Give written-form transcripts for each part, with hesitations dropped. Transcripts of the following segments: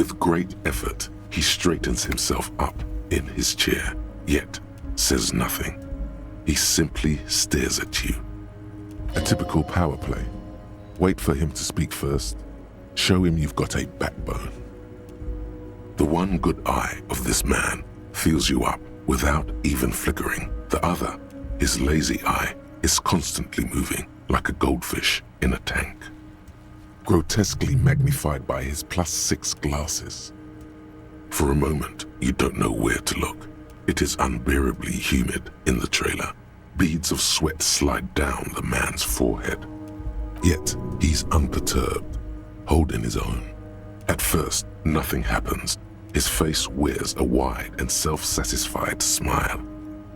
With great effort, he straightens himself up in his chair, yet says nothing. He simply stares at you. A typical power play. Wait for him to speak first. Show him you've got a backbone. The one good eye of this man fills you up without even flickering. The other, his lazy eye, is constantly moving like a goldfish in a tank, grotesquely magnified by his +6 glasses. For a moment, you don't know where to look. It is unbearably humid in the trailer. Beads of sweat slide down the man's forehead. Yet, he's unperturbed, holding his own. At first, nothing happens. His face wears a wide and self-satisfied smile.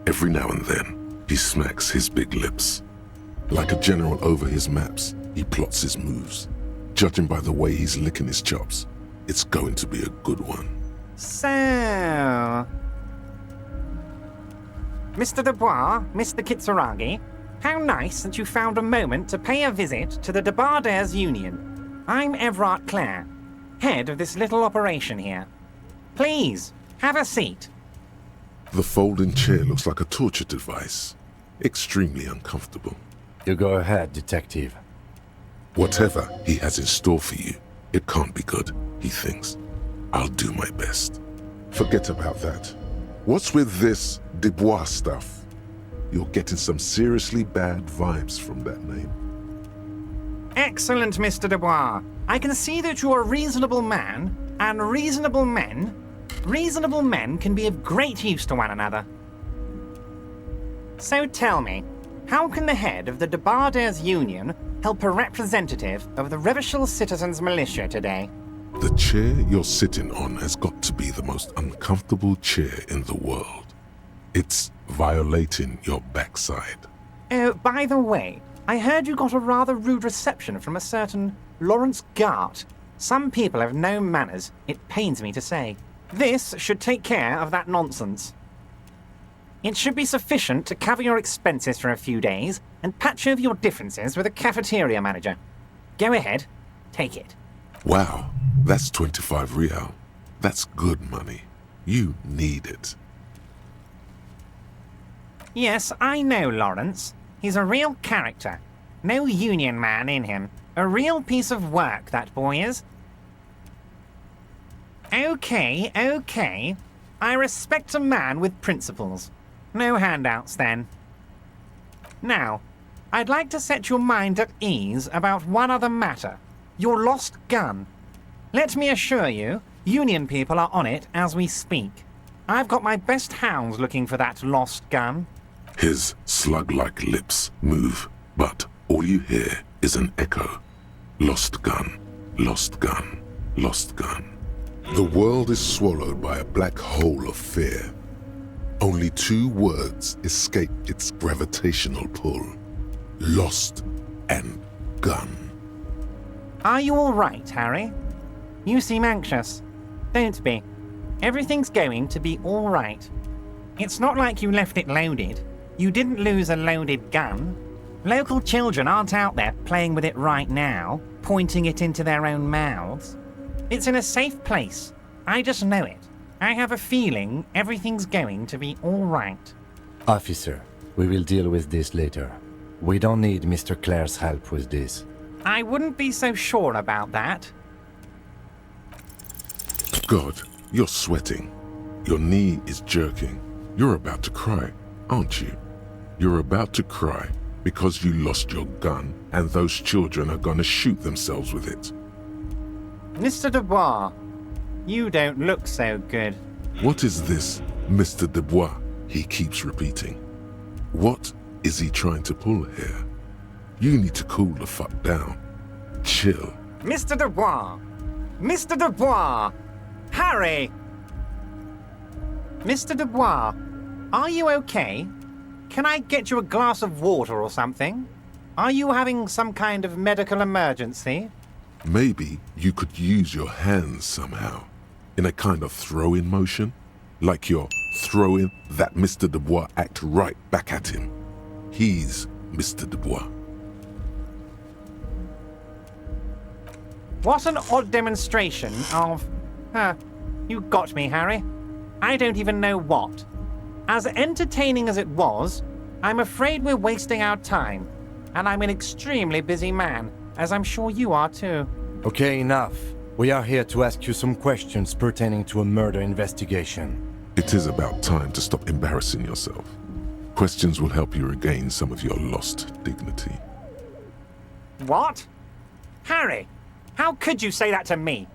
Every now and then, he smacks his big lips. Like a general over his maps, he plots his moves. Judging by the way he's licking his chops, it's going to be a good one. So... Mr. Dubois, Mr. Kitsuragi, how nice that you found a moment to pay a visit to the Debardairs Union. I'm Everard Clare, head of this little operation here. Please, have a seat. The folding chair looks like a torture device. Extremely uncomfortable. You go ahead, detective. Whatever he has in store for you, it can't be good, he thinks. I'll do my best. Forget about that. What's with this Dubois stuff? You're getting some seriously bad vibes from that name. Excellent, Mr. Dubois. I can see that you're a reasonable man, and reasonable men can be of great use to one another. So tell me, how can the head of the Debardairs Union help a representative of the Revachol Citizens Militia today? The chair you're sitting on has got to be the most uncomfortable chair in the world. It's violating your backside. Oh, by the way, I heard you got a rather rude reception from a certain Lawrence Gart. Some people have no manners, it pains me to say. This should take care of that nonsense. It should be sufficient to cover your expenses for a few days and patch over your differences with a cafeteria manager. Go ahead, take it. Wow, that's 25 real. That's good money. You need it. Yes, I know Lawrence. He's a real character. No union man in him. A real piece of work, that boy is. Okay. I respect a man with principles. No handouts, then. Now, I'd like to set your mind at ease about one other matter. Your lost gun. Let me assure you, Union people are on it as we speak. I've got my best hounds looking for that lost gun. His slug-like lips move, but all you hear is an echo. Lost gun, lost gun, lost gun. The world is swallowed by a black hole of fear. Only 2 words escape its gravitational pull. Lost and gun. Are you all right, Harry? You seem anxious. Don't be. Everything's going to be all right. It's not like you left it loaded. You didn't lose a loaded gun. Local children aren't out there playing with it right now, pointing it into their own mouths. It's in a safe place. I just know it. I have a feeling everything's going to be all right. Officer, we will deal with this later. We don't need Mr. Clare's help with this. I wouldn't be so sure about that. God, you're sweating. Your knee is jerking. You're about to cry, aren't you? You're about to cry because you lost your gun and those children are gonna shoot themselves with it. Mr. Dubois, you don't look so good. What is this, Mr. Dubois? He keeps repeating. What is he trying to pull here? You need to cool the fuck down. Chill. Mr. Dubois! Mr. Dubois! Harry! Mr. Dubois, are you okay? Can I get you a glass of water or something? Are you having some kind of medical emergency? Maybe you could use your hands somehow, in a kind of throw-in motion, like you're throwing that Mr. Dubois act right back at him. He's Mr. Dubois. What an odd demonstration of... You got me, Harry. I don't even know what. As entertaining as it was, I'm afraid we're wasting our time. And I'm an extremely busy man, as I'm sure you are too. Okay, enough. We are here to ask you some questions pertaining to a murder investigation. It is about time to stop embarrassing yourself. Questions will help you regain some of your lost dignity. What? Harry, how could you say that to me?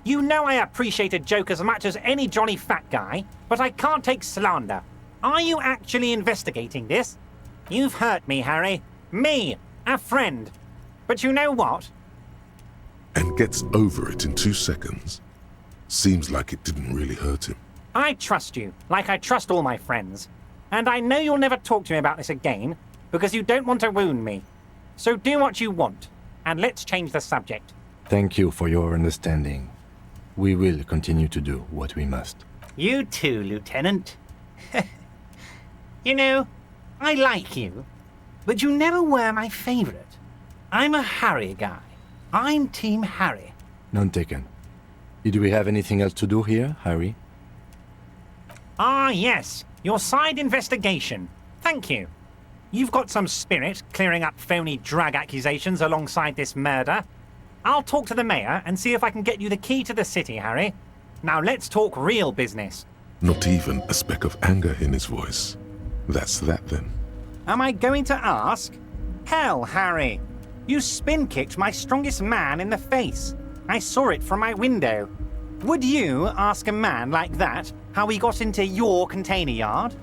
You know I appreciate a joke as much as any jolly fat guy, but I can't take slander. Are you actually investigating this? You've hurt me, Harry. Me, a friend. But you know what? And gets over it in 2 seconds. Seems like it didn't really hurt him. I trust you, like I trust all my friends. And I know you'll never talk to me about this again, because you don't want to wound me. So do what you want, and let's change the subject. Thank you for your understanding. We will continue to do what we must. You too, Lieutenant. You know, I like you, but you never were my favorite. I'm a Harry guy. I'm Team Harry. None taken. Did we have anything else to do here, Harry? Ah, yes. Your side investigation. Thank you. You've got some spirit clearing up phony drug accusations alongside this murder. I'll talk to the mayor and see if I can get you the key to the city, Harry. Now let's talk real business. Not even a speck of anger in his voice. That's that then. Am I going to ask? Hell, Harry. You spin-kicked my strongest man in the face. I saw it from my window. Would you ask a man like that how he got into your container yard?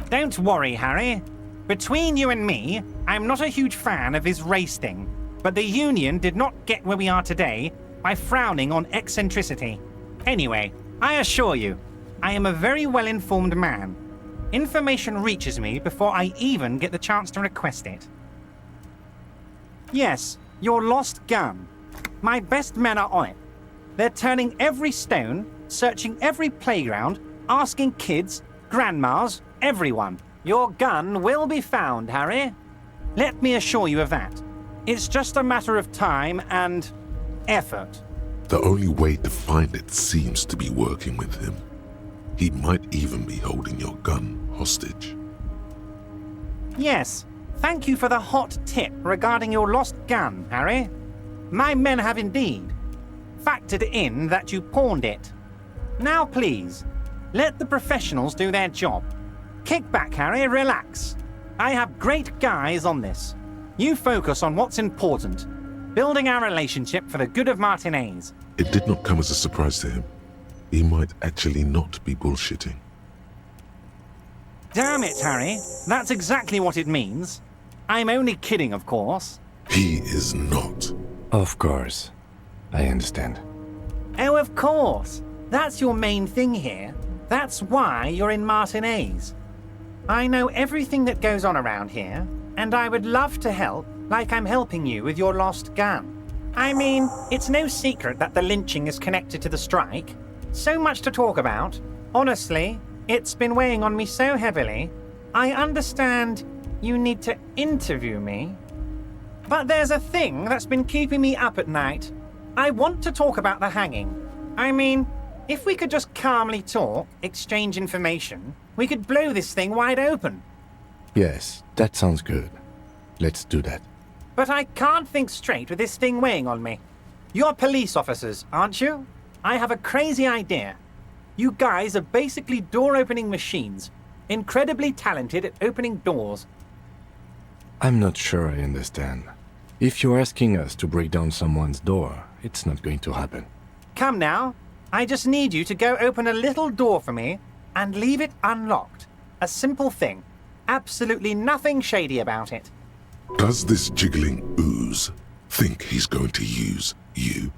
Don't worry, Harry. Between you and me, I'm not a huge fan of his race thing, but the Union did not get where we are today by frowning on eccentricity. Anyway, I assure you, I am a very well-informed man. Information reaches me before I even get the chance to request it. Yes, your lost gun. My best men are on it. They're turning every stone, searching every playground, asking kids, grandmas, everyone. Your gun will be found, Harry. Let me assure you of that. It's just a matter of time and effort. The only way to find it seems to be working with him. He might even be holding your gun hostage. Yes, thank you for the hot tip regarding your lost gun, Harry. My men have indeed factored in that you pawned it. Now please, let the professionals do their job. Kick back, Harry, relax. I have great guys on this. You focus on what's important, building our relationship for the good of Martinez. It did not come as a surprise to him. He might actually not be bullshitting. Damn it, Harry. That's exactly what it means. I'm only kidding, of course. He is not. Of course. I understand. Oh, of course. That's your main thing here. That's why you're in Martinez. I know everything that goes on around here, and I would love to help like I'm helping you with your lost gun. I mean, it's no secret that the lynching is connected to the strike. So much to talk about. Honestly, it's been weighing on me so heavily. I understand you need to interview me. But there's a thing that's been keeping me up at night. I want to talk about the hanging. I mean, if we could just calmly talk, exchange information, we could blow this thing wide open. Yes, that sounds good. Let's do that. But I can't think straight with this thing weighing on me. You're police officers, aren't you? I have a crazy idea. You guys are basically door-opening machines, incredibly talented at opening doors. I'm not sure I understand. If you're asking us to break down someone's door, it's not going to happen. Come now. I just need you to go open a little door for me and leave it unlocked. A simple thing. Absolutely nothing shady about it. Does this jiggling ooze think he's going to use you?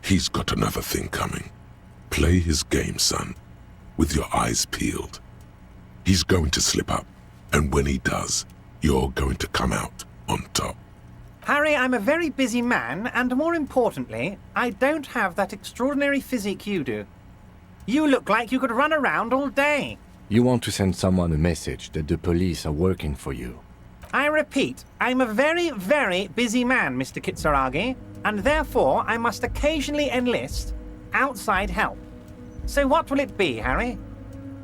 He's got another thing coming. Play his game, son, with your eyes peeled. He's going to slip up, and when he does, you're going to come out on top. Harry, I'm a very busy man, and more importantly, I don't have that extraordinary physique you do. You look like you could run around all day. You want to send someone a message that the police are working for you. I repeat, I'm a very, very busy man, Mr. Kitsuragi, and therefore I must occasionally enlist outside help. So what will it be, Harry?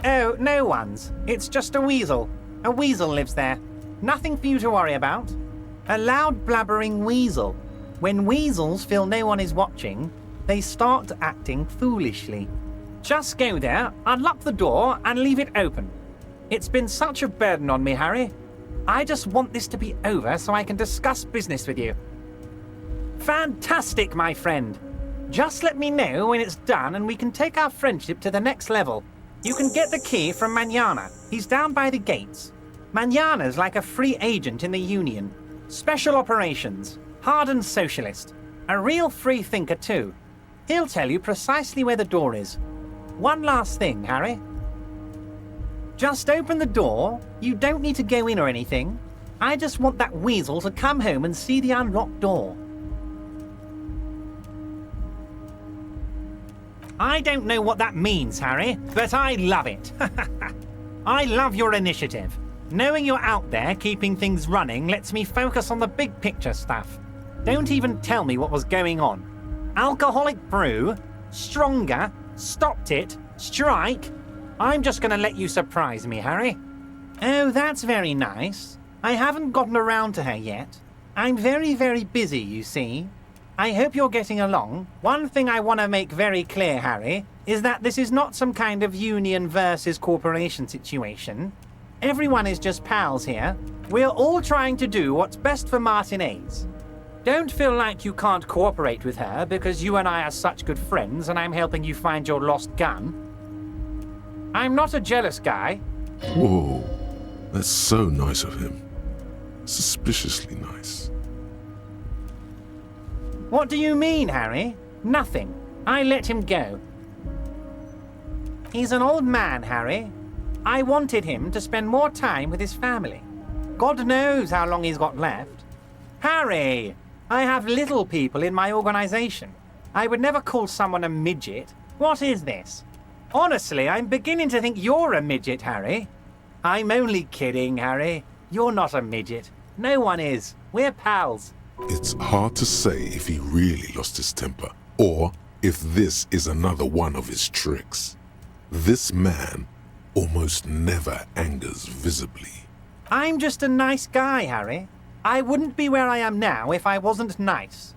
Oh, no one's. It's just a weasel. A weasel lives there. Nothing for you to worry about. A loud blabbering weasel. When weasels feel no one is watching, they start acting foolishly. Just go there, unlock the door, and leave it open. It's been such a burden on me, Harry. I just want this to be over so I can discuss business with you. Fantastic, my friend. Just let me know when it's done and we can take our friendship to the next level. You can get the key from Manana. He's down by the gates. Manana's like a free agent in the Union. Special operations. Hardened socialist. A real free thinker, too. He'll tell you precisely where the door is. One last thing, Harry. Just open the door. You don't need to go in or anything. I just want that weasel to come home and see the unlocked door. I don't know what that means, Harry, but I love it. I love your initiative. Knowing you're out there keeping things running lets me focus on the big picture stuff. Don't even tell me what was going on. Alcoholic brew? Stronger? Stopped it? Strike? I'm just going to let you surprise me, Harry. Oh, that's very nice. I haven't gotten around to her yet. I'm very, very busy, you see. I hope you're getting along. One thing I want to make very clear, Harry, is that this is not some kind of union versus corporation situation. Everyone is just pals here. We're all trying to do what's best for Martinez. Don't feel like you can't cooperate with her because you and I are such good friends and I'm helping you find your lost gun. I'm not a jealous guy. Whoa, that's so nice of him. Suspiciously nice. What do you mean, Harry? Nothing. I let him go. He's an old man, Harry. I wanted him to spend more time with his family. God knows how long he's got left. Harry, I have little people in my organization. I would never call someone a midget. What is this? Honestly, I'm beginning to think you're a midget, Harry. I'm only kidding, Harry. You're not a midget. No one is. We're pals. It's hard to say if he really lost his temper, or if this is another one of his tricks. This man almost never angers visibly. I'm just a nice guy, Harry. I wouldn't be where I am now if I wasn't nice.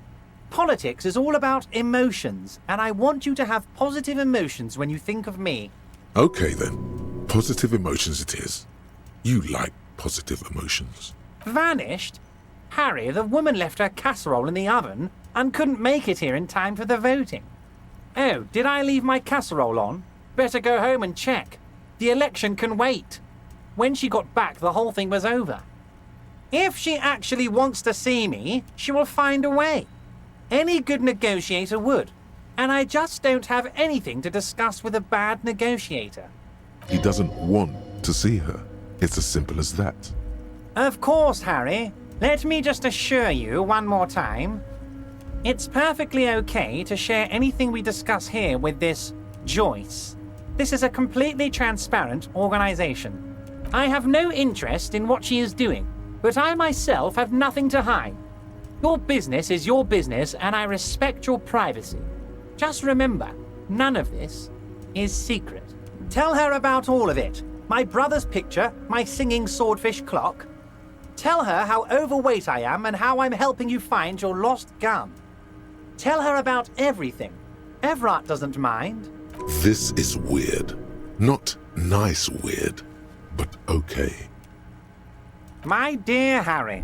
Politics is all about emotions, and I want you to have positive emotions when you think of me. Okay then, positive emotions it is. You like positive emotions. Vanished? Harry, the woman left her casserole in the oven and couldn't make it here in time for the voting. Oh, did I leave my casserole on? Better go home and check. The election can wait. When she got back, the whole thing was over. If she actually wants to see me, she will find a way. Any good negotiator would. And I just don't have anything to discuss with a bad negotiator. He doesn't want to see her. It's as simple as that. Of course, Harry. Let me just assure you one more time. It's perfectly okay to share anything we discuss here with this Joyce. This is a completely transparent organization. I have no interest in what she is doing, but I myself have nothing to hide. Your business is your business, and I respect your privacy. Just remember, none of this is secret. Tell her about all of it. My brother's picture, my singing swordfish clock. Tell her how overweight I am and how I'm helping you find your lost gun. Tell her about everything. Everett doesn't mind. This is weird. Not nice weird, but okay. My dear Harry,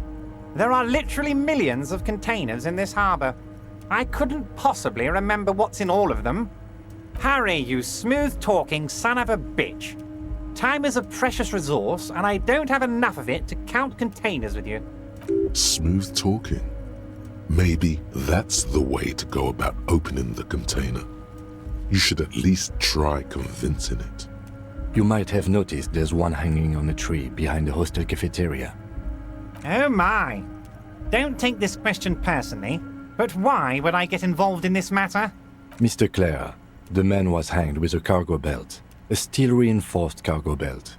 there are literally millions of containers in this harbor. I couldn't possibly remember what's in all of them. Harry, you smooth-talking son of a bitch. Time is a precious resource, and I don't have enough of it to count containers with you. Smooth talking. Maybe that's the way to go about opening the container. You should at least try convincing it. You might have noticed there's one hanging on a tree behind the hostel cafeteria. Oh my. Don't take this question personally, but why would I get involved in this matter? Mr. Clare, the man was hanged with a cargo belt. A steel-reinforced cargo belt.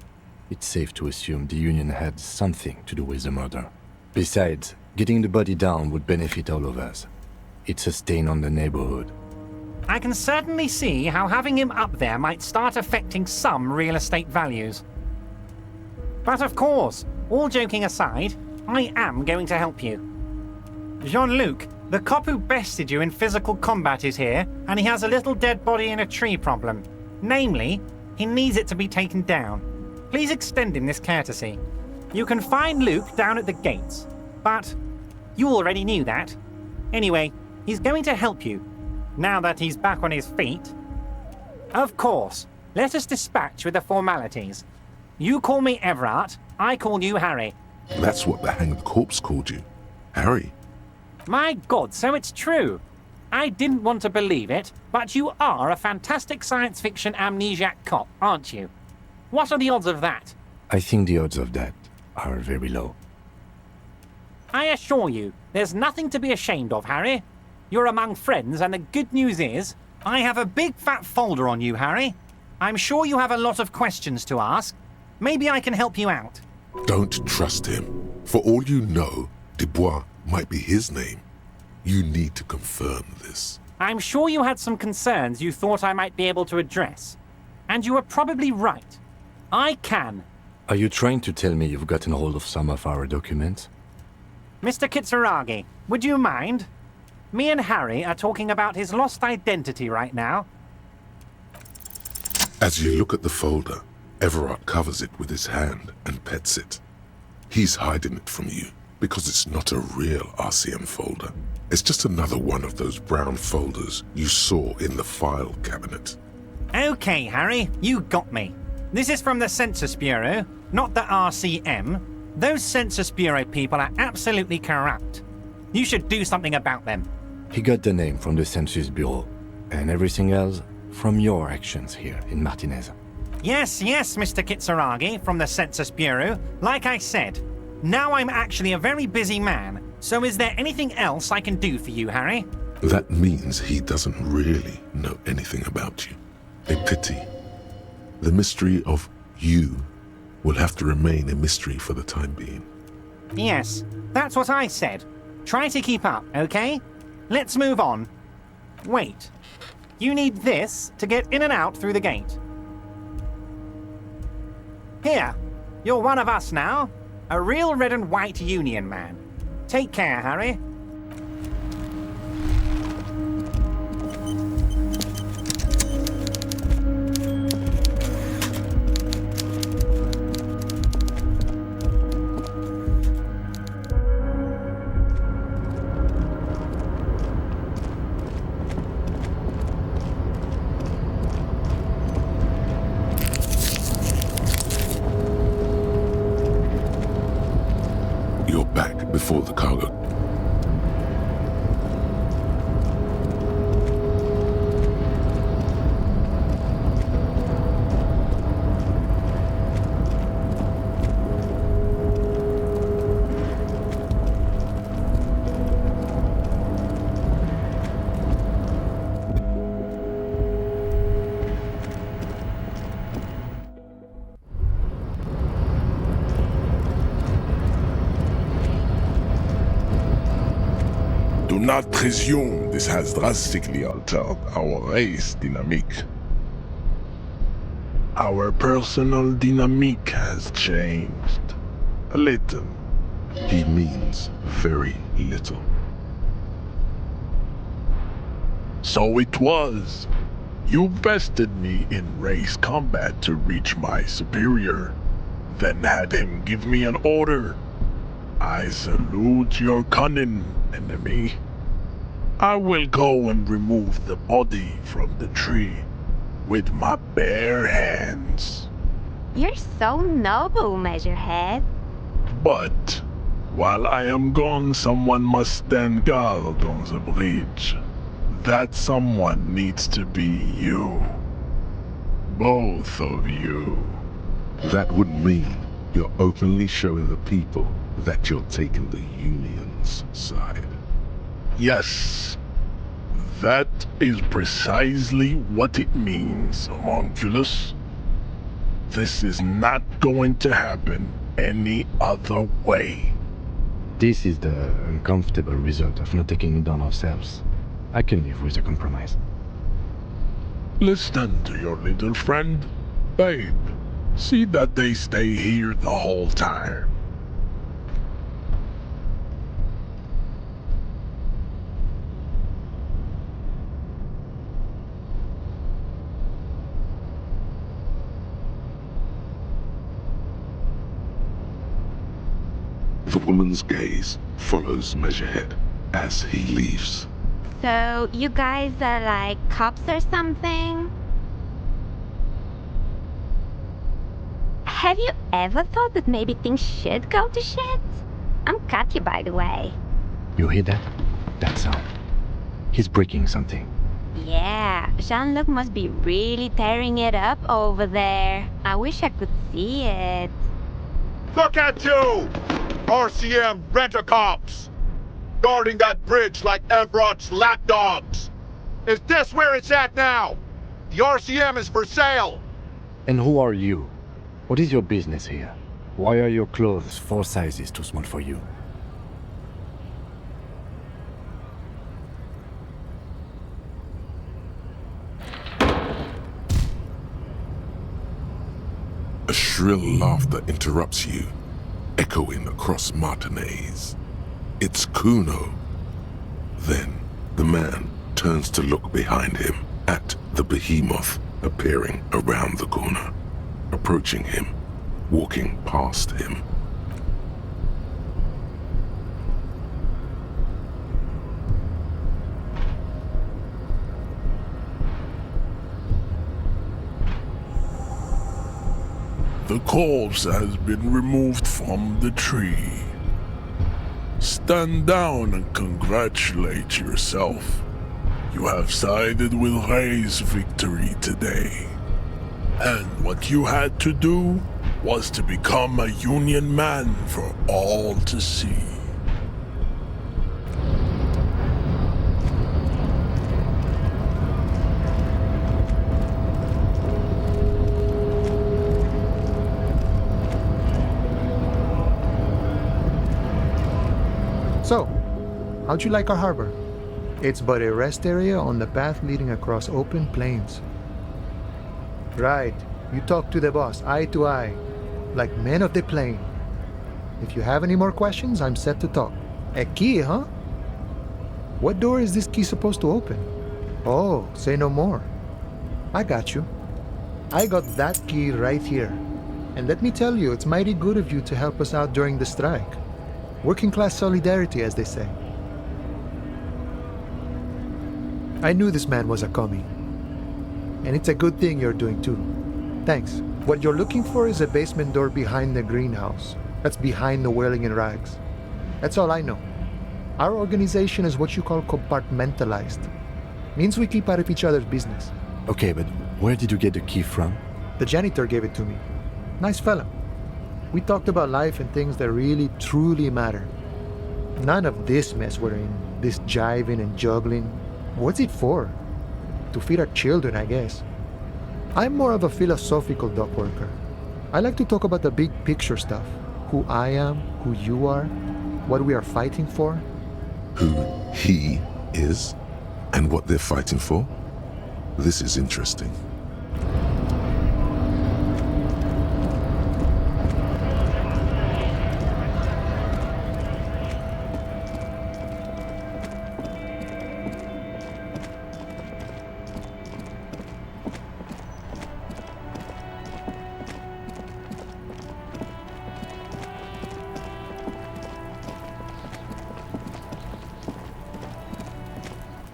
It's safe to assume the Union had something to do with the murder. Besides, getting the body down would benefit all of us. It's a stain on the neighborhood. I can certainly see how having him up there might start affecting some real estate values. But of course, all joking aside, I am going to help you. Jean-Luc, the cop who bested you in physical combat is here, and he has a little dead body in a tree problem. Namely, he needs it to be taken down. Please extend him this courtesy. You can find Luke down at the gates, but you already knew that. Anyway, he's going to help you, now that he's back on his feet. Of course, let us dispatch with the formalities. You call me Everard, I call you Harry. That's what the hanged corpse called you. Harry. My God, so it's true. I didn't want to believe it, but you are a fantastic science fiction amnesiac cop, aren't you? What are the odds of that? I think the odds of that are very low. I assure you, there's nothing to be ashamed of, Harry. You're among friends, and the good news is, I have a big fat folder on you, Harry. I'm sure you have a lot of questions to ask. Maybe I can help you out. Don't trust him. For all you know, Dubois might be his name. You need to confirm this. I'm sure you had some concerns you thought I might be able to address. And you were probably right. I can. Are you trying to tell me you've gotten hold of some of our documents? Mr. Kitsuragi, would you mind? Me and Harry are talking about his lost identity right now. As you look at the folder, Everard covers it with his hand and pets it. He's hiding it from you because it's not a real RCM folder. It's just another one of those brown folders you saw in the file cabinet. Okay, Harry, you got me. This is from the Census Bureau, not the RCM. Those Census Bureau people are absolutely corrupt. You should do something about them. He got the name from the Census Bureau, and everything else from your actions here in Martinez. Yes, Mr. Kitsuragi from the Census Bureau. Like I said, now I'm actually a very busy man, so is there anything else I can do for you, Harry? That means he doesn't really know anything about you. A pity. The mystery of you will have to remain a mystery for the time being. Yes, that's what I said. Try to keep up, okay? Let's move on. Wait. You need this to get in and out through the gate. Here, you're one of us now. A real red and white union man. Take care, Harry. You're back before the cargo. Do not presume this has drastically altered our race dynamic. Our personal dynamic has changed. A little. He means very little. So it was. You bested me in race combat to reach my superior, then had him give me an order. I salute your cunning, enemy. I will go and remove the body from the tree with my bare hands. You're so noble, Measurehead. But while I am gone, someone must stand guard on the bridge. That someone needs to be you. Both of you. That would mean you're openly showing the people that you're taking the Union's side. Yes, that is precisely what it means, homunculus. This is not going to happen any other way. This is the uncomfortable result of not taking it down ourselves. I can live with a compromise. Listen to your little friend. Babe, see that they stay here the whole time. The woman's gaze follows Measurehead as he leaves. So, you guys are like cops or something? Have you ever thought that maybe things should go to shit? I'm Katya, by the way. You hear that? That sound. He's breaking something. Yeah, Jean-Luc must be really tearing it up over there. I wish I could see it. Look at you! RCM rent-a-cops! Guarding that bridge like Evrot's lapdogs! Is this where it's at now? The RCM is for sale! And who are you? What is your business here? Why are your clothes 4 sizes too small for you? A shrill laughter interrupts you, echoing across Martinez. It's Kuno. Then the man turns to look behind him at the behemoth appearing around the corner, approaching him, walking past him. The corpse has been removed from the tree. Stand down and congratulate yourself. You have sided with Ray's victory today. And what you had to do was to become a Union man for all to see. So, how'd you like our harbor? It's but a rest area on the path leading across open plains. Right, you talk to the boss eye to eye, like men of the plain. If you have any more questions, I'm set to talk. A key, huh? What door is this key supposed to open? Oh, say no more. I got you. I got that key right here. And let me tell you, it's mighty good of you to help us out during the strike. Working class solidarity, as they say. I knew this man was a commie. And it's a good thing you're doing too. Thanks. What you're looking for is a basement door behind the greenhouse. That's behind the whirling in rags. That's all I know. Our organization is what you call compartmentalized. Means we keep out of each other's business. Okay, but where did you get the key from? The janitor gave it to me. Nice fella. We talked about life and things that really, truly matter. None of this mess we're in, this jiving and juggling. What's it for? To feed our children, I guess. I'm more of a philosophical dock worker. I like to talk about the big picture stuff. Who I am, who you are, what we are fighting for. Who he is, and what they're fighting for? This is interesting.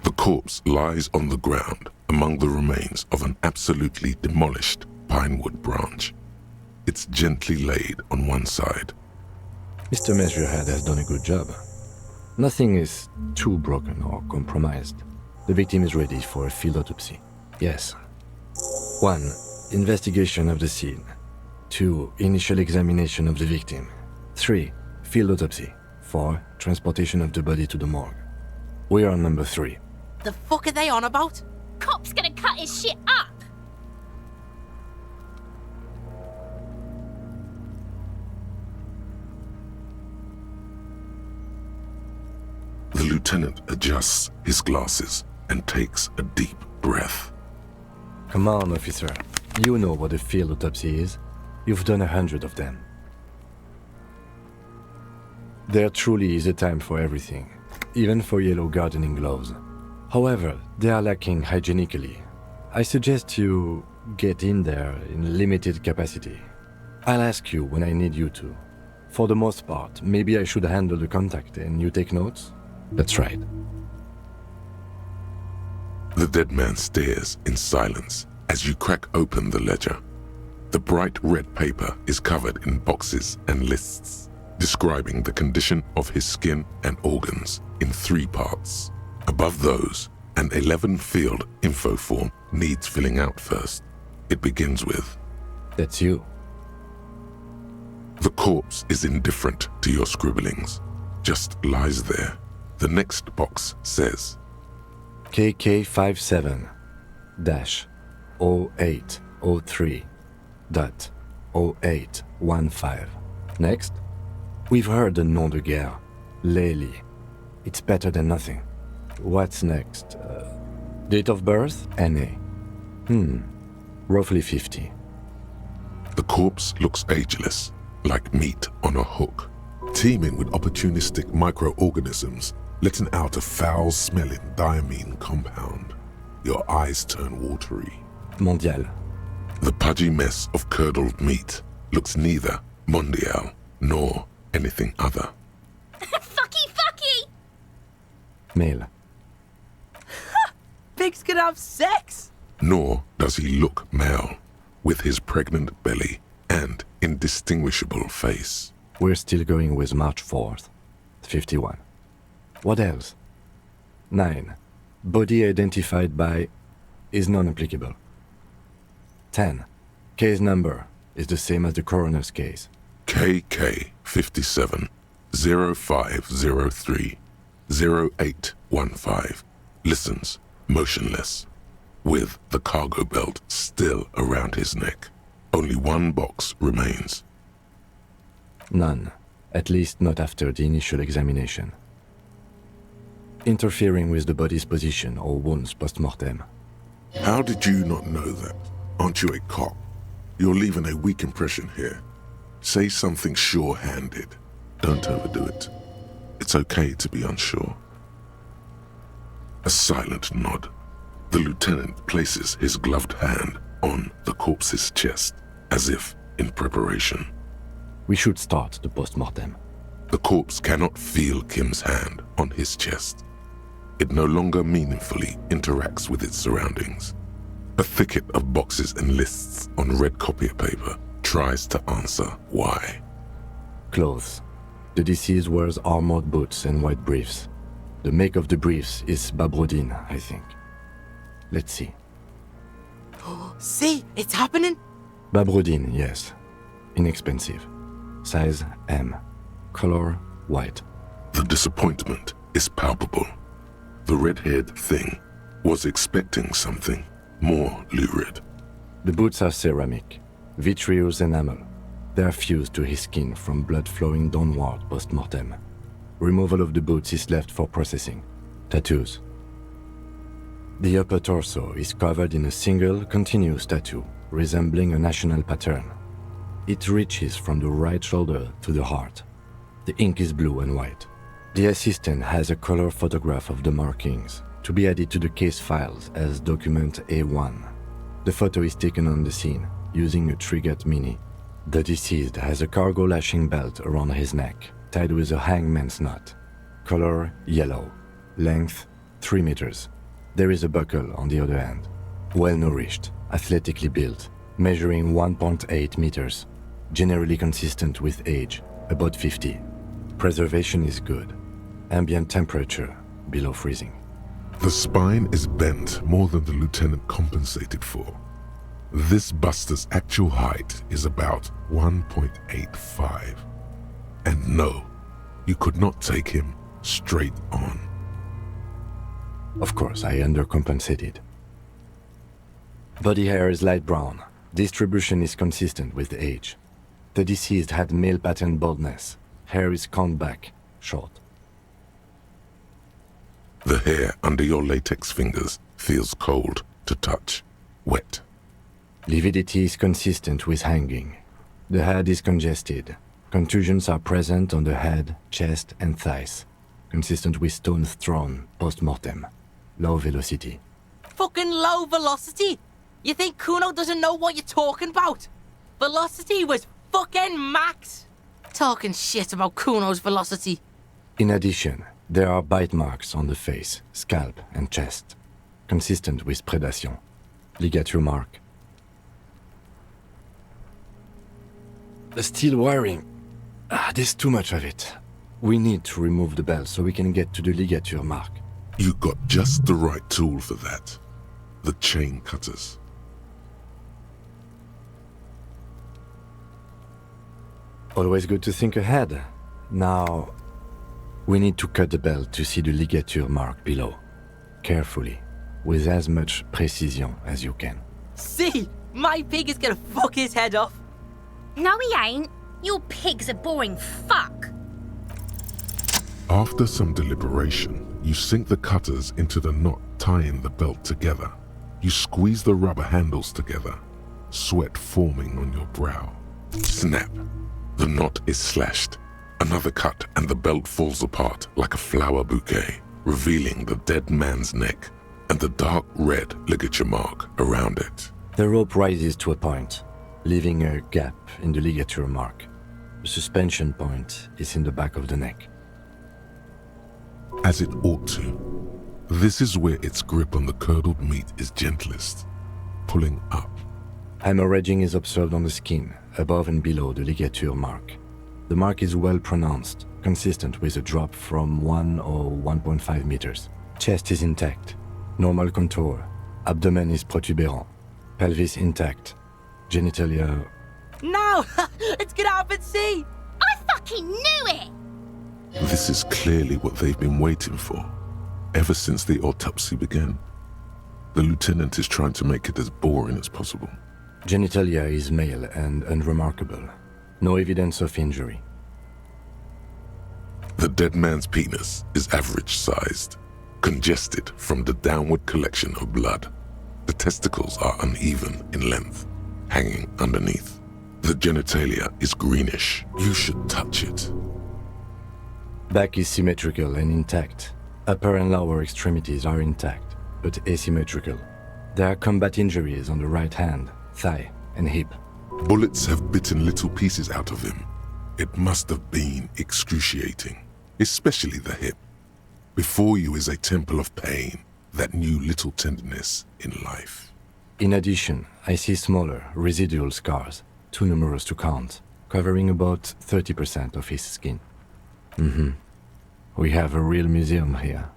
The corpse lies on the ground among the remains of an absolutely demolished pinewood branch. It's gently laid on one side. Mr. Measurehead has done a good job. Nothing is too broken or compromised. The victim is ready for a field autopsy. Yes. 1. Investigation of the scene. 2. Initial examination of the victim. 3. Field autopsy. 4. Transportation of the body to the morgue. We are on number 3. The fuck are they on about? Cop's gonna cut his shit up! The lieutenant adjusts his glasses and takes a deep breath. Come on, officer. You know what a field autopsy is. You've done 100 of them. There truly is a time for everything, even for yellow gardening gloves. However, they are lacking hygienically. I suggest you get in there in limited capacity. I'll ask you when I need you to. For the most part, maybe I should handle the contact and you take notes? That's right. The dead man stares in silence as you crack open the ledger. The bright red paper is covered in boxes and lists, describing the condition of his skin and organs in 3 parts. Above those, an 11-field info form needs filling out first. It begins with, That's you. the corpse is indifferent to your scribblings, just lies there. The next box says, KK57-0803.0815. Next, we've heard the nom de guerre, Lely. It's better than nothing. What's next? Date of birth? NA. Roughly 50. the corpse looks ageless, like meat on a hook, teeming with opportunistic microorganisms, letting out a foul-smelling diamine compound. Your eyes turn watery. Mondial. The pudgy mess of curdled meat looks neither mondial nor anything other. Fucky! Male. Pigs can have sex! Nor does he look male, with his pregnant belly and indistinguishable face. We're still going with March 4th. 51. What else? 9. Body identified by is non-applicable. 10. Case number is the same as the coroner's case. KK 57 0503 0815 listens, motionless, with the cargo belt still around his neck. Only one box remains. None. At least not after the initial examination. Interfering with the body's position or wounds post-mortem. How did you not know that? Aren't you a cop? You're leaving a weak impression here. Say something sure-handed. Don't overdo it. It's okay to be unsure. A silent nod. The lieutenant places his gloved hand on the corpse's chest, as if in preparation. We should start the post-mortem. The corpse cannot feel Kim's hand on his chest. It no longer meaningfully interacts with its surroundings. A thicket of boxes and lists on red copier paper tries to answer why. Clothes. The deceased wears armored boots and white briefs. The make of the briefs is Babrodine, I think. Let's see. See, it's happening. Babrodine, yes. Inexpensive. Size M. Color white. The disappointment is palpable. The red-haired thing was expecting something more lurid. The boots are ceramic, vitreous enamel. They are fused to his skin from blood flowing downward post-mortem. Removal of the boots is left for processing. Tattoos. The upper torso is covered in a single continuous tattoo, resembling a national pattern. It reaches from the right shoulder to the heart. The ink is blue and white. The assistant has a color photograph of the markings, to be added to the case files as document A1. The photo is taken on the scene, using a Trigat Mini. The deceased has a cargo lashing belt around his neck, tied with a hangman's knot. Color yellow. Length 3 meters. There is a buckle on the other end. Well-nourished, athletically built, measuring 1.8 meters. Generally consistent with age, about 50. Preservation is good. Ambient temperature, below freezing. The spine is bent more than the lieutenant compensated for. This buster's actual height is about 1.85. And no, you could not take him straight on. Of course, I undercompensated. Body hair is light brown. Distribution is consistent with age. The deceased had male pattern baldness. Hair is combed back, short. The hair under your latex fingers feels cold to touch. wet. Lividity is consistent with hanging. The head is congested. Contusions are present on the head, chest, and thighs. Consistent with stones thrown post-mortem. Low velocity. Fucking low velocity? You think Kuno doesn't know what you're talking about? Velocity was fucking max. Talking shit about Kuno's velocity. In addition, there are bite marks on the face, scalp, and chest. Consistent with predation. Ligature mark. The steel wiring. There's too much of it. We need to remove the bell so we can get to the ligature mark. You got just the right tool for that. The chain cutters. Always good to think ahead. Now, we need to cut the bell to see the ligature mark below. Carefully, with as much precision as you can. See? My pig is gonna fuck his head off. No, he ain't. Your pig's a boring fuck. After some deliberation, you sink the cutters into the knot tying the belt together. You squeeze the rubber handles together, sweat forming on your brow. Snap. The knot is slashed. Another cut and the belt falls apart like a flower bouquet, revealing the dead man's neck and the dark red ligature mark around it. The rope rises to a point, leaving a gap in the ligature mark. The suspension point is in the back of the neck. As it ought to. This is where its grip on the curdled meat is gentlest, pulling up. Hemorrhaging is observed on the skin, above and below the ligature mark. The mark is well pronounced, consistent with a drop from 1 or 1.5 meters. Chest is intact, normal contour. Abdomen is protuberant, pelvis intact, genitalia... No! Let's get out and see! I fucking knew it! This is clearly what they've been waiting for, ever since the autopsy began. The lieutenant is trying to make it as boring as possible. Genitalia is male and unremarkable. No evidence of injury. The dead man's penis is average-sized, congested from the downward collection of blood. The testicles are uneven in length, hanging underneath. The genitalia is greenish. You should touch it. Back is symmetrical and intact. Upper and lower extremities are intact, but asymmetrical. There are combat injuries on the right hand, thigh, and hip. Bullets have bitten little pieces out of him. It must have been excruciating, especially the hip. Before you is a temple of pain that knew little tenderness in life. In addition, I see smaller, residual scars, too numerous to count, covering about 30% of his skin. We have a real museum here.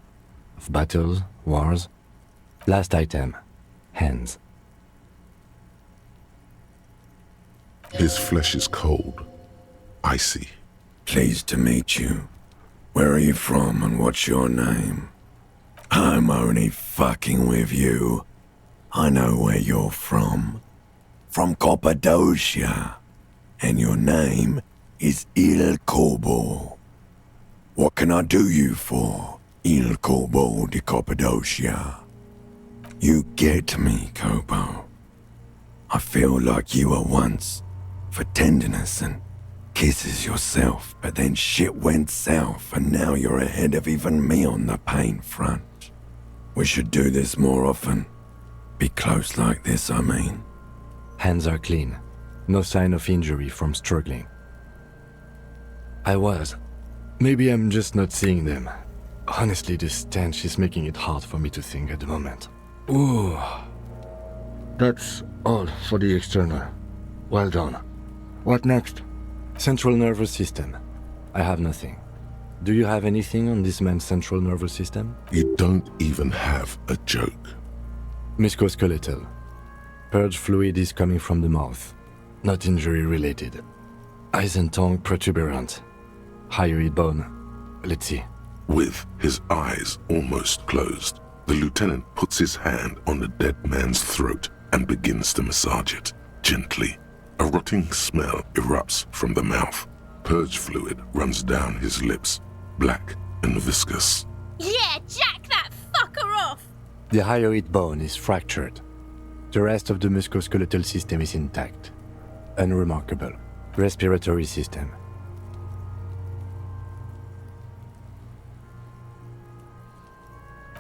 Of battles, wars. Last item, hands. His flesh is cold, icy. Pleased to meet you. Where are you from and what's your name? I'm only fucking with you. I know where you're from. From Cappadocia. And your name is Il Corbo. What can I do you for, Il Corbo de Cappadocia? You get me, Kobo. I feel like you were once, for tenderness and kisses yourself, but then shit went south and now you're ahead of even me on the pain front. We should do this more often. Be close like this, I mean. Hands are clean. No sign of injury from struggling. I was. Maybe I'm just not seeing them. Honestly, this stench is making it hard for me to think at the moment. Ooh. That's all for the external. Well done. What next? Central nervous system. I have nothing. Do you have anything on this man's central nervous system? You don't even have a joke. Musculoskeletal. Purge fluid is coming from the mouth. Not injury related. Eyes and tongue protuberant. Hyoid bone. Let's see. With his eyes almost closed, the lieutenant puts his hand on the dead man's throat and begins to massage it, gently. A rotting smell erupts from the mouth. Purge fluid runs down his lips, black and viscous. Yeah, jack that fucker off! The hyoid bone is fractured. The rest of the musculoskeletal system is intact. Unremarkable. Respiratory system.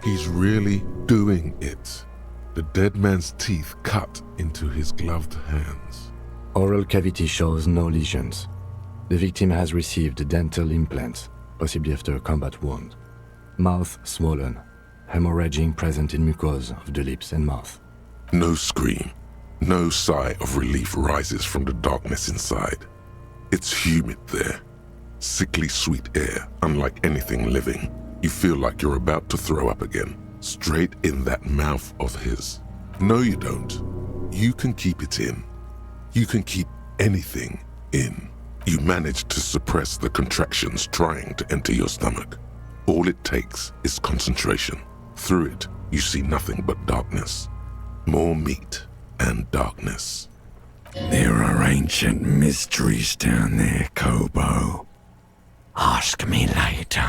He's really doing it. The dead man's teeth cut into his gloved hands. Oral cavity shows no lesions. The victim has received dental implants, possibly after a combat wound. Mouth swollen. Hemorrhaging present in mucosa of the lips and mouth. No scream, no sigh of relief rises from the darkness inside. It's humid there. Sickly sweet air, unlike anything living. You feel like you're about to throw up again, straight in that mouth of his. No, you don't. You can keep it in. You can keep anything in. You manage to suppress the contractions trying to enter your stomach. All it takes is concentration. Through it, you see nothing but darkness. More meat and darkness. There are ancient mysteries down there, Kobo. Ask me later.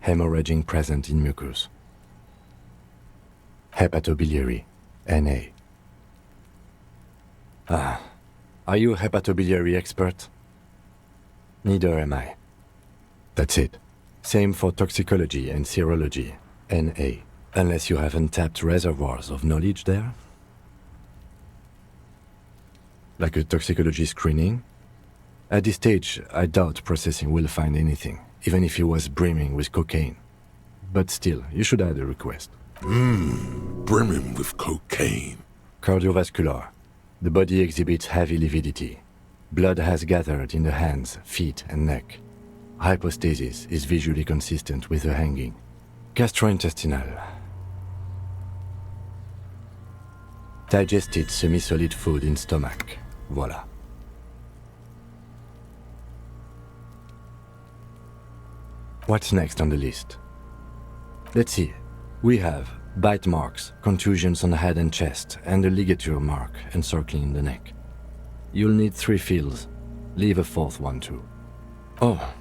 Hemorrhaging present in mucus. Hepatobiliary, NA. Are you a hepatobiliary expert? Neither am I. That's it. Same for toxicology and serology, NA. Unless you have untapped reservoirs of knowledge there? Like a toxicology screening? At this stage, I doubt processing will find anything, even if he was brimming with cocaine. But still, you should add a request. Brimming with cocaine. Cardiovascular. The body exhibits heavy lividity. Blood has gathered in the hands, feet, and neck. Hypostasis is visually consistent with the hanging. Gastrointestinal. Digested semi-solid food in stomach. Voila. What's next on the list? Let's see. We have bite marks, contusions on the head and chest, and a ligature mark encircling the neck. You'll need 3 fields. Leave a 4th one too. Oh,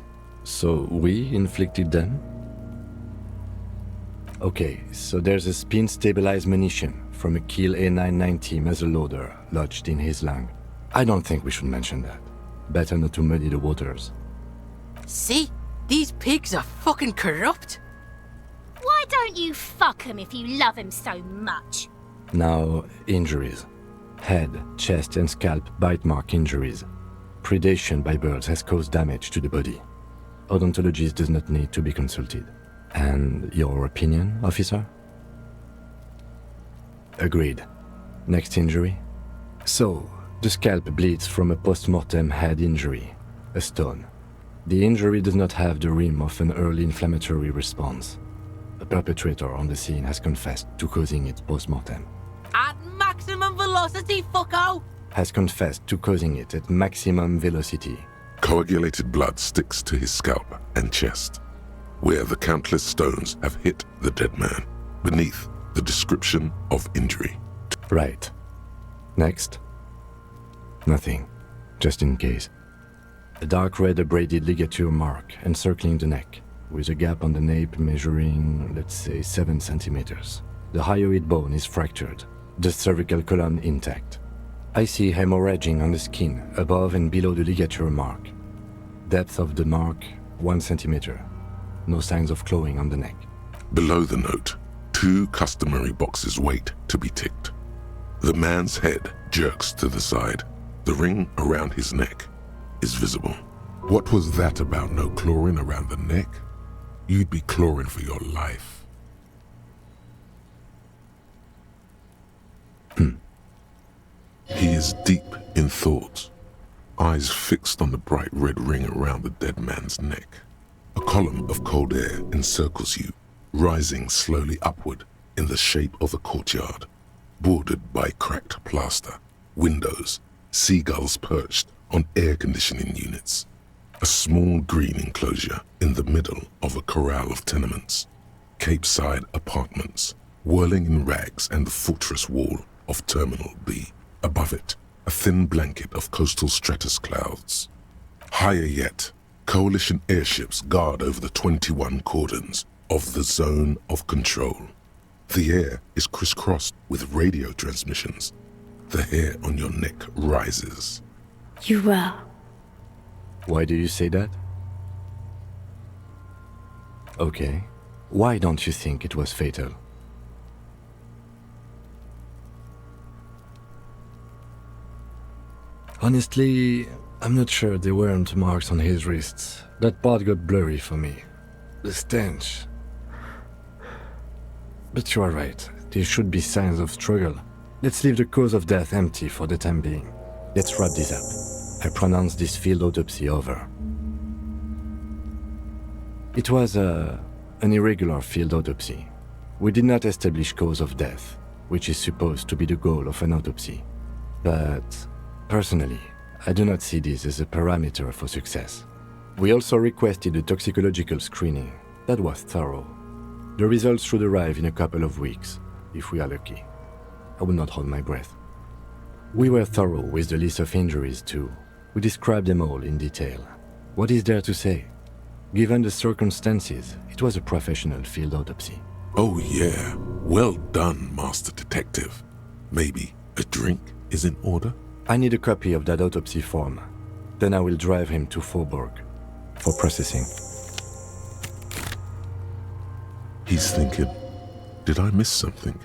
so we inflicted them? Okay, so there's a spin-stabilized munition from a Kiel A990 muzzleloader lodged in his lung. I don't think we should mention that. Better not to muddy the waters. See? These pigs are fucking corrupt. Why don't you fuck him if you love him so much? Now, injuries. Head, chest and scalp bite mark injuries. Predation by birds has caused damage to the body. Odontologist does not need to be consulted. And your opinion, officer? Agreed. Next injury? So, the scalp bleeds from a post-mortem head injury, a stone. The injury does not have the rim of an early inflammatory response. The perpetrator on the scene has confessed to causing it post-mortem. At maximum velocity, fucko! Has confessed to causing it at maximum velocity. Coagulated blood sticks to his scalp and chest, where the countless stones have hit the dead man, beneath the description of injury. Right. Next? Nothing. Just in case. A dark red abraded ligature mark encircling the neck, with a gap on the nape measuring, let's say, 7 centimeters. The hyoid bone is fractured, the cervical column intact. I see hemorrhaging on the skin, above and below the ligature mark. Depth of the mark, 1 centimeter. No signs of clawing on the neck. Below the note, 2 customary boxes wait to be ticked. The man's head jerks to the side. The ring around his neck is visible. What was that about no clawing around the neck? You'd be clawing for your life. He is deep in thought, eyes fixed on the bright red ring around the dead man's neck. A column of cold air encircles you, rising slowly upward in the shape of a courtyard, bordered by cracked plaster, windows, seagulls perched on air conditioning units. A small green enclosure in the middle of a corral of tenements. Cape-side apartments, whirling in rags and the fortress wall of Terminal B. Above it, a thin blanket of coastal stratus clouds. Higher yet, coalition airships guard over the 21 cordons of the zone of control. The air is crisscrossed with radio transmissions. The hair on your neck rises. You were. Why do you say that? Okay. Why don't you think it was fatal? Honestly, I'm not sure there weren't marks on his wrists. That part got blurry for me. The stench. But you are right. There should be signs of struggle. Let's leave the cause of death empty for the time being. Let's wrap this up. I pronounce this field autopsy over. It was an irregular field autopsy. We did not establish cause of death, which is supposed to be the goal of an autopsy. But personally, I do not see this as a parameter for success. We also requested a toxicological screening. That was thorough. The results should arrive in a couple of weeks, if we are lucky. I will not hold my breath. We were thorough with the list of injuries too. We described them all in detail. What is there to say? Given the circumstances, it was a professional field autopsy. Oh yeah, well done, Master Detective. Maybe a drink is in order? I need a copy of that autopsy form. Then I will drive him to Faubourg for processing. He's thinking, did I miss something?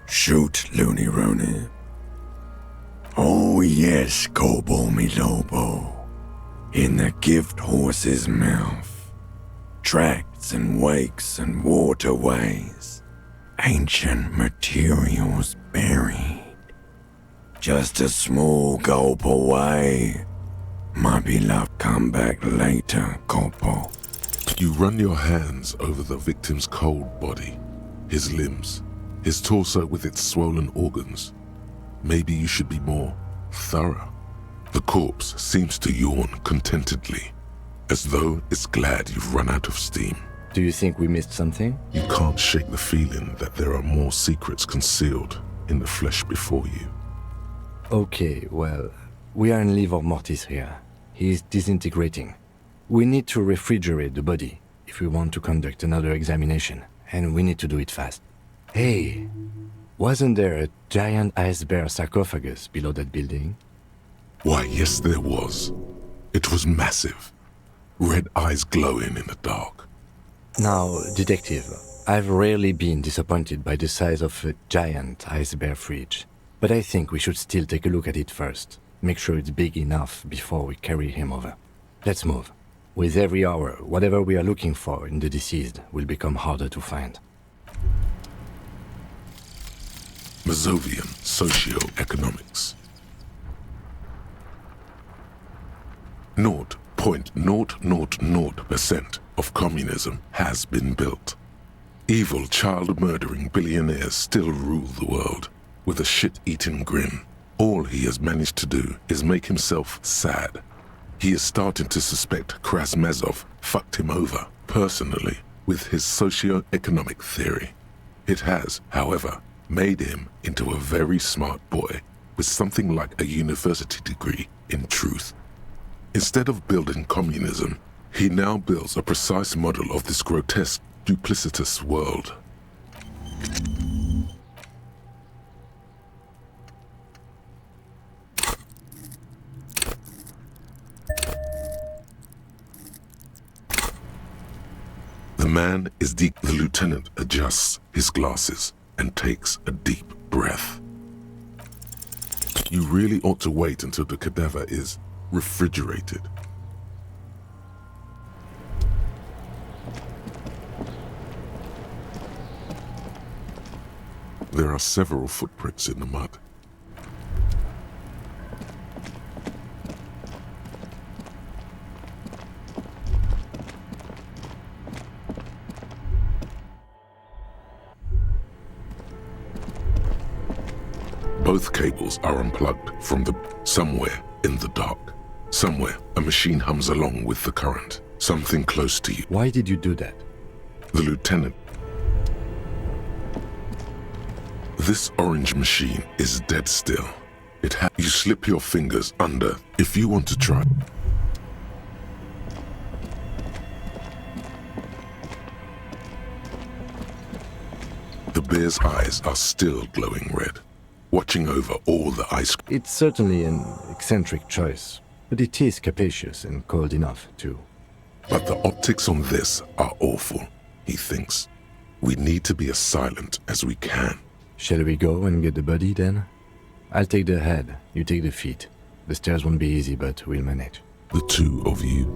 Shoot, Looney Rooney. Oh yes, Kobo mi Lobo. In the gift horse's mouth. Tracts and wakes and waterways. Ancient materials buried. Just a small gulp away. My beloved, come back later, Kobo. You run your hands over the victim's cold body, his limbs, his torso with its swollen organs. Maybe you should be more thorough. The corpse seems to yawn contentedly, as though it's glad you've run out of steam. Do you think we missed something? You can't shake the feeling that there are more secrets concealed in the flesh before you. Okay, well, we are in livor mortis here. He is disintegrating. We need to refrigerate the body if we want to conduct another examination, and we need to do it fast. Hey, wasn't there a giant ice bear sarcophagus below that building? Why, yes there was. It was massive. Red eyes glowing in the dark. Now, detective, I've rarely been disappointed by the size of a giant ice bear fridge, but I think we should still take a look at it first. Make sure it's big enough before we carry him over. Let's move. With every hour, whatever we are looking for in the deceased will become harder to find. Mazovian Socio-Economics. 0.000% of communism has been built. Evil child-murdering billionaires still rule the world with a shit-eating grin. All he has managed to do is make himself sad. He is starting to suspect Krasmazov fucked him over, personally, with his socio-economic theory. It has, however, made him into a very smart boy with something like a university degree in truth. Instead of building communism, he now builds a precise model of this grotesque, duplicitous world. The man is deep. The lieutenant adjusts his glasses and takes a deep breath. You really ought to wait until the cadaver is refrigerated. There are several footprints in the mud. Both cables are unplugged from somewhere in the dark. Somewhere, a machine hums along with the current. Something close to you. Why did you do that? The lieutenant. This orange machine is dead still. You slip your fingers under if you want to try. bear's eyes are still glowing red, watching over all the ice. It's certainly an eccentric choice, but it is capacious and cold enough, too. But the optics on this are awful, he thinks. We need to be as silent as we can. Shall we go and get the body, then? I'll take the head, you take the feet. The stairs won't be easy, but we'll manage. The two of you.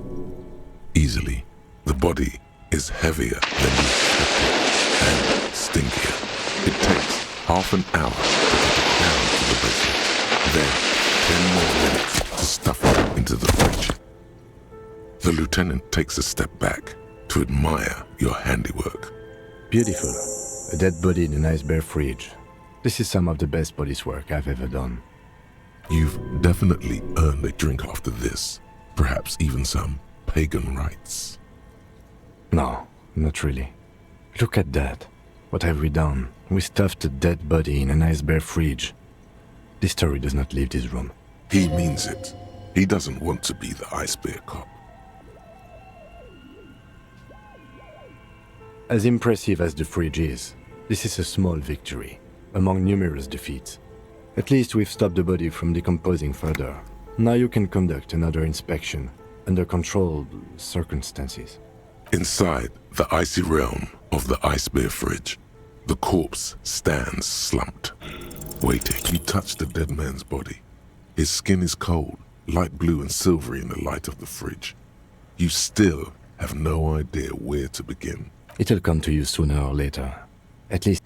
Easily. The body is heavier than you expected, and stinkier. It takes half an hour to get it down to the basement. Then 10 more minutes to stuff it into the fridge. The lieutenant takes a step back to admire your handiwork. Beautiful. A dead body in a nice bare fridge. This is some of the best police work I've ever done. You've definitely earned a drink after this. Perhaps even some pagan rites. No, not really. Look at that. What have we done? We stuffed a dead body in a nice bare fridge. This story does not leave this room. He means it. He doesn't want to be the ice bear cop. As impressive as the fridge is, this is a small victory, among numerous defeats. At least we've stopped the body from decomposing further. Now you can conduct another inspection, under controlled circumstances. Inside the icy realm of the ice bear fridge, the corpse stands slumped, waiting. You touch the dead man's body. His skin is cold, light blue and silvery in the light of the fridge. You still have no idea where to begin. It'll come to you sooner or later. At least